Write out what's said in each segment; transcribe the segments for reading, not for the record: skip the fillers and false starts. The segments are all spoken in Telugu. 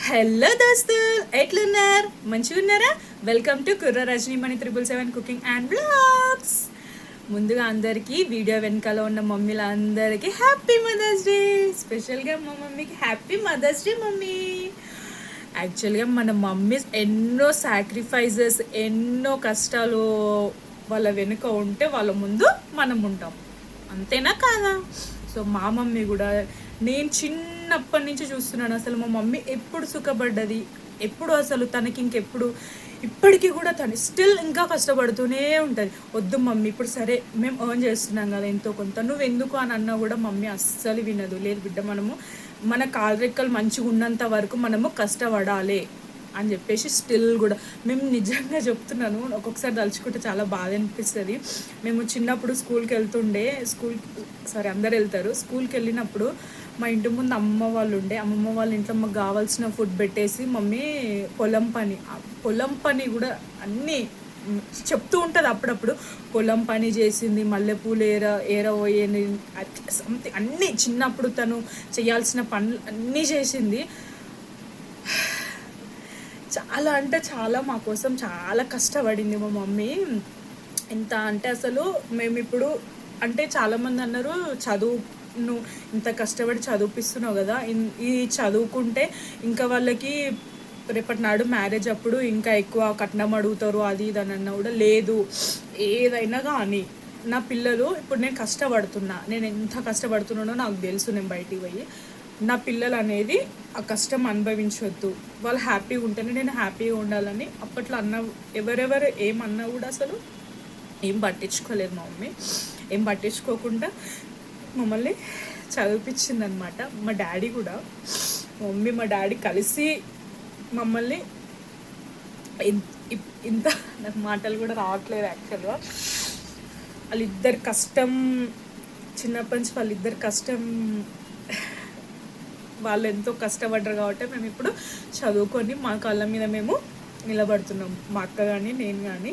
హలో దోస్తులు, ఎట్లున్నారు? మంచిగా ఉన్నారా? వెల్కమ్ టు కుర్ర రజనీ మణి 777 కుకింగ్ అండ్ బ్లాగ్స్. ముందుగా అందరికీ వీడియో వెనకాల ఉన్న మమ్మీలందరికీ హ్యాపీ మదర్స్ డే. స్పెషల్గా మా మమ్మీకి హ్యాపీ మదర్స్ డే మమ్మీ. యాక్చువల్గా మన మమ్మీస్ ఎన్నో సాక్రిఫైజెస్, ఎన్నో కష్టాలు వాళ్ళ వెనుక ఉంటే వాళ్ళ ముందు మనం ఉంటాం. అంతేనా కాదా? సో మా మమ్మీ కూడా నేను చిన్నప్పటి నుంచి చూస్తున్నాను. అసలు మా మమ్మీ ఎప్పుడు సుఖపడ్డది, ఎప్పుడు అసలు తనకి ఇంకెప్పుడు, ఇప్పటికీ కూడా తను స్టిల్ ఇంకా కష్టపడుతూనే ఉంటుంది. వద్దు మమ్మీ, ఇప్పుడు సరే మేము ఎర్న్ చేస్తున్నాం కదా ఎంతో కొంత, నువ్వు ఎందుకు అని అన్నా కూడా మమ్మీ అస్సలు వినదు. లేదు బిడ్డ, మనము మన కాలరెక్కలు మంచిగా ఉన్నంత వరకు మనము కష్టపడాలి అని చెప్పేసి స్టిల్ కూడా మేము నిజంగా చెప్తున్నాను. ఒక్కొక్కసారి తలుచుకుంటే చాలా బాధ అనిపిస్తుంది. మేము చిన్నప్పుడు స్కూల్కి వెళ్తుండే, అందరు వెళ్తారు. స్కూల్కి వెళ్ళినప్పుడు మా ఇంటి ముందు అమ్మ వాళ్ళు ఉండే, అమ్మమ్మ వాళ్ళ ఇంట్లో మాకు కావాల్సిన ఫుడ్ పెట్టేసి మమ్మీ పొలం పని కూడా అన్నీ చెప్తూ ఉంటుంది. అప్పుడప్పుడు పొలం పని చేసింది, మల్లెపూలు ఏరబోయేది, సంథింగ్ అన్నీ చిన్నప్పుడు తను చేయాల్సిన పనులు అన్నీ చేసింది. చాలా అంటే చాలా మా కోసం చాలా కష్టపడింది మా మమ్మీ. ఎంత అంటే అసలు మేము ఇప్పుడు అంటే చాలామంది అన్నారు, చదువును ఇంత కష్టపడి చదివిపిస్తున్నావు కదా, ఈ చదువుకుంటే ఇంకా వాళ్ళకి రేపటి నాడు మ్యారేజ్ అప్పుడు ఇంకా ఎక్కువ కట్నం అడుగుతారు అది ఇది అని అన్నా కూడా లేదు. ఏదైనా కానీ నా పిల్లలు, ఇప్పుడు నేను కష్టపడుతున్నా, నేను ఎంత కష్టపడుతున్నానో నాకు తెలుసు. నేను బయటికి పోయి నా పిల్లలు అనేది ఆ కష్టం అనుభవించవద్దు, వాళ్ళు హ్యాపీగా ఉంటేనే నేను హ్యాపీగా ఉండాలని అప్పట్లో ఎవరెవరు ఏమన్నా కూడా అసలు ఏం పట్టించుకోలేదు మా మమ్మీ. ఏం పట్టించుకోకుండా మమ్మల్ని చదివిపించింది అనమాట. మా డాడీ కూడా, మా డాడీ కలిసి మమ్మల్ని ఇంత, నాకు మాటలు కూడా రావట్లేదు యాక్చువల్గా. వాళ్ళిద్దరు కష్టం, చిన్నప్పటి నుంచి వాళ్ళిద్దరు కష్టం, వాళ్ళు ఎంతో కష్టపడ్డారు కాబట్టి మేము ఇప్పుడు చదువుకొని మా కాళ్ళ మీద మేము నిలబడుతున్నాం. మా అక్క కానీ నేను కానీ.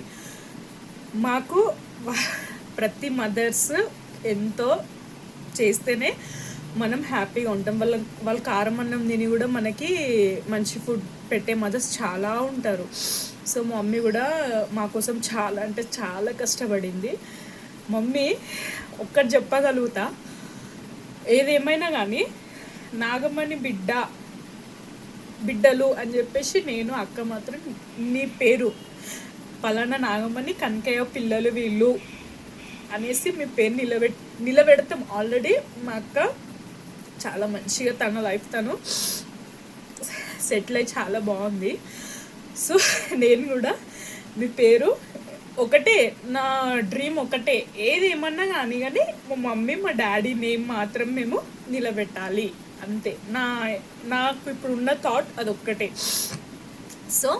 మాకు ప్రతి మదర్స్ ఎంతో చేస్తేనే మనం హ్యాపీగా ఉంటాం. వాళ్ళ కారం అన్నం తిని కూడా మనకి మంచి ఫుడ్ పెట్టే మదర్స్ చాలా ఉంటారు. సో మా మమ్మీ కూడా మా కోసం చాలా అంటే చాలా కష్టపడింది. మమ్మీ ఒక్కటి చెప్పగలుగుతా, ఏదేమైనా కానీ నాగమణి బిడ్డలు అని చెప్పేసి నేను అక్క మాత్రం నీ పేరు పలానా నాగమణి కనకయ్య పిల్లలు వీళ్ళు అనేసి మీ పేరు నిలబెడతాం. ఆల్రెడీ మా అక్క చాలా మంచిగా తన లైఫ్ తను సెటిల్ అయ్యి చాలా బాగుంది. సో నేను కూడా మీ పేరు ఒకటే, నా డ్రీమ్ ఒకటే, ఏది ఏమన్నా కానీ మా మమ్మీ మా డాడీ నేమ్ మాత్రం మేము నిలబెట్టాలి అంతే. నాకు ఇప్పుడు ఉన్న థాట్ అదొక్కటే. So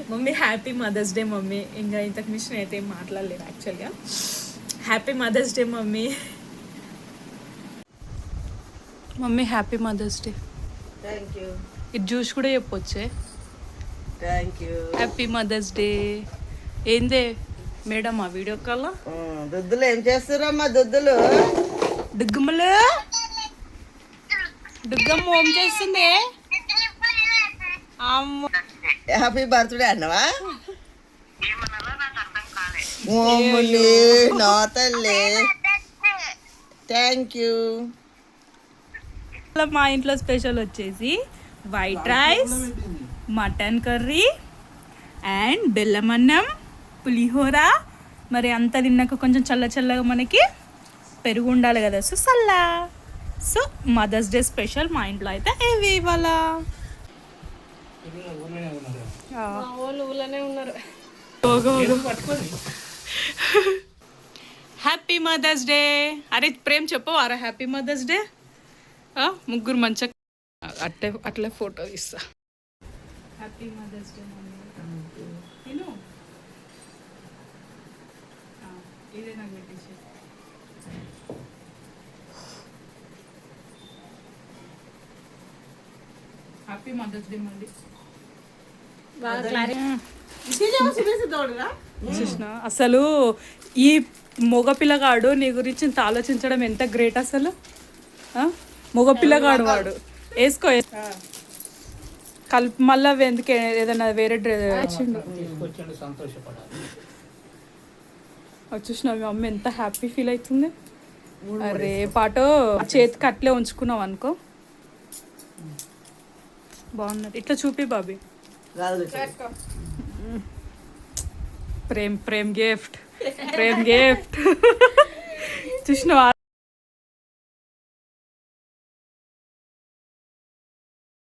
mummy happy mother's day mummy. ఇంకా ఇంతకు మిషన్ అయితే ఏం మాట్లాడలేదు యాక్చువల్గా. Happy mother's day mummy. Mummy happy mother's day. Thank you. ఇది జ్యూస్ కూడా చెప్పొచ్చే. Thank you. Happy mother's day. ఏందే మేడం ఆ వీడియో కాల్ దుద్దులు ఏం చేస్తారమ్మా? దుద్దులు డుగ్గమ్మలు, డుగ్గమ్మ ఏం చేస్తుంది? Happy birthday అన్నవా? ఓములి నా తల్లి, థ్యాంక్ యూ. మా ఇంట్లో స్పెషల్ వచ్చేసి white rice, mutton curry and బెల్లం అన్నం, పులిహోర. మరి అంత తిన్నాక కొంచెం చల్లగా మనకి పెరుగు ఉండాలి కదా, సో చల్లా. సో మదర్స్ డే స్పెషల్ మా ఇంట్లో అయితే ఏవి ఇవాళ. Happy mother's day. అరే ప్రేమ్ చెప్పవారా హ్యాపీ మదర్స్ డే? ముగ్గురు మంచిగా అట్లే ఫోటో ఇస్తా. Happy mother's day mummy. ఇదే నాకు పెట్టేసి. హ్యాపీ మదర్స్ డే మళ్ళీ. అసలు ఈ మగపిల్లగాడు నీ గురించి ఇంత ఆలోచించడం ఎంత గ్రేట్ అసలు. మగపిల్లగాడు వాడు. వేసుకో. కలిపి మళ్ళీ ఎందుకు ఏదైనా వేరే డ్రెస్ వచ్చిండు తీసుకొచ్చిండు, సంతోషపడాలి. వచ్చేసిన మీ అమ్మ ఎంత హ్యాపీ ఫీల్ అవుతుంది. అరే పాటో చేతికి అట్లే ఉంచుకున్నావు అనుకో. బాగున్నది. ఇట్లా చూపి బాబీ. ప్రేమ్ గిఫ్ట్ చూసినావా?